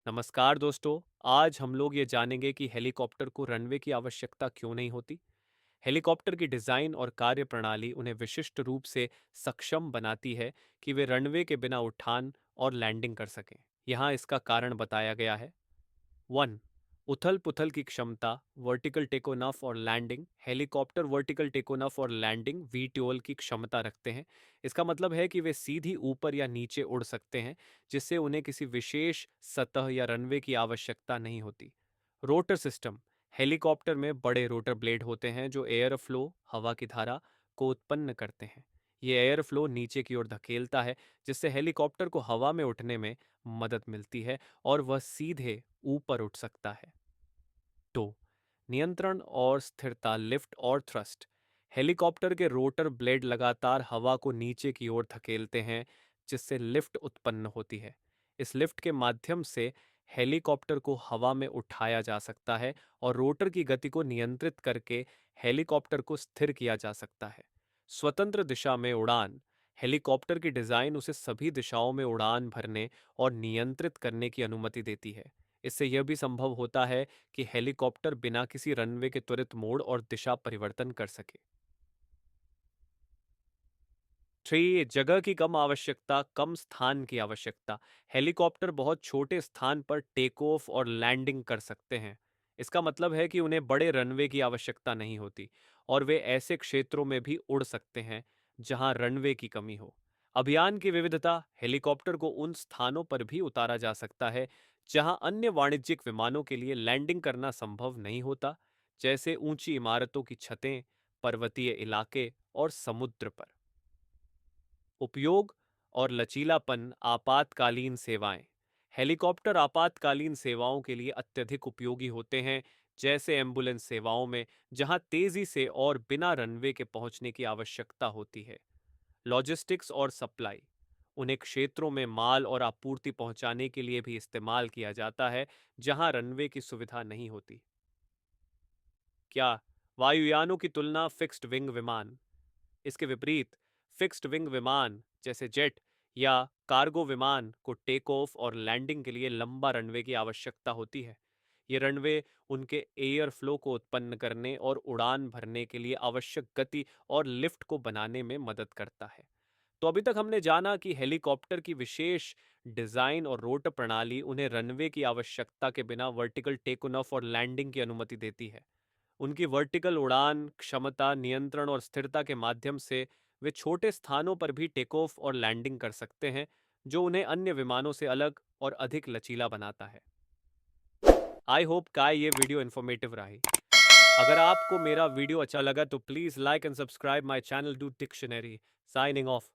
नमस्कार दोस्तों। आज हम लोग ये जानेंगे कि हेलीकॉप्टर को रनवे की आवश्यकता क्यों नहीं होती। हेलीकॉप्टर की डिज़ाइन और कार्यप्रणाली उन्हें विशिष्ट रूप से सक्षम बनाती है कि वे रनवे के बिना उठान और लैंडिंग कर सकें। यहाँ इसका कारण बताया गया है। 1. उथल पुथल की क्षमता, वर्टिकल टेक ऑफ और landing. Helicopter vertical take off और लैंडिंग वीटीओल की क्षमता रखते हैं। इसका मतलब है कि वे सीधी ऊपर या नीचे उड़ सकते हैं, जिससे उन्हें किसी विशेष सतह या रनवे की आवश्यकता नहीं होती। Rotor system. हेलीकॉप्टर में बड़े रोटर ब्लेड होते हैं जो एयर फ्लो, हवा की धारा को उत्पन्न करते हैं। ये एयर फ्लो नीचे की ओर धकेलता है, जिससे हेलीकॉप्टर को हवा में उठने में मदद मिलती है और वह सीधे ऊपर उठ सकता है। 2. नियंत्रण और स्थिरता, लिफ्ट और थ्रस्ट। हेलीकॉप्टर के रोटर ब्लेड लगातार हवा को नीचे की ओर धकेलते हैं, जिससे लिफ्ट उत्पन्न होती है। इस लिफ्ट के माध्यम से हेलीकॉप्टर को हवा में उठाया जा सकता है और रोटर की गति को नियंत्रित करके हेलीकॉप्टर को स्थिर किया जा सकता है। स्वतंत्र दिशा में उड़ान। हेलीकॉप्टर की डिज़ाइन उसे सभी दिशाओं में उड़ान भरने और नियंत्रित करने की अनुमति देती है। इससे यह भी संभव होता है कि हेलीकॉप्टर बिना किसी रनवे के त्वरित मोड़ और दिशा परिवर्तन कर सके। 3. जगह की कम आवश्यकता, कम स्थान की आवश्यकता। हेलीकॉप्टर बहुत छोटे स्थान पर टेक ऑफ और लैंडिंग कर सकते हैं। इसका मतलब है कि उन्हें बड़े रनवे की आवश्यकता नहीं होती और वे ऐसे क्षेत्रों में भी उड़ सकते हैं जहां रनवे की कमी हो। अभियान की विविधता। हेलीकॉप्टर को उन स्थानों पर भी उतारा जा सकता है जहां अन्य वाणिज्यिक विमानों के लिए लैंडिंग करना संभव नहीं होता, जैसे ऊंची इमारतों की छतें, पर्वतीय इलाके और समुद्र पर। उपयोग और लचीलापन, आपातकालीन सेवाएं। हेलीकॉप्टर आपातकालीन सेवाओं के लिए अत्यधिक उपयोगी होते हैं, जैसे एम्बुलेंस सेवाओं में जहां तेजी से और बिना रनवे के पहुंचने की आवश्यकता होती है। लॉजिस्टिक्स और सप्लाई। उन्हें क्षेत्रों में माल और आपूर्ति पहुंचाने के लिए भी इस्तेमाल किया जाता है जहां रनवे की सुविधा नहीं होती। क्या वायुयानों की तुलना फिक्स्ड विंग विमान। इसके विपरीत फिक्स्ड विंग विमान जैसे जेट या कार्गो विमान को टेक ऑफ और लैंडिंग के लिए लंबा रनवे की आवश्यकता होती है। ये रनवे उनके एयर फ्लो को उत्पन्न करने और उड़ान भरने के लिए आवश्यक गति और लिफ्ट को बनाने में मदद करता है। तो अभी तक हमने जाना कि हेलीकॉप्टर की विशेष डिजाइन और रोटर प्रणाली उन्हें रनवे की आवश्यकता के बिना वर्टिकल टेक ऑफ और लैंडिंग की अनुमति देती है। उनकी वर्टिकल उड़ान क्षमता, नियंत्रण और स्थिरता के माध्यम से वे छोटे स्थानों पर भी टेक ऑफ और लैंडिंग कर सकते हैं, जो उन्हें अन्य विमानों से अलग और अधिक लचीला बनाता है। आई होप का ये वीडियो इन्फॉर्मेटिव रही। अगर आपको मेरा वीडियो अच्छा लगा तो please like and subscribe my channel do dictionary. Signing off.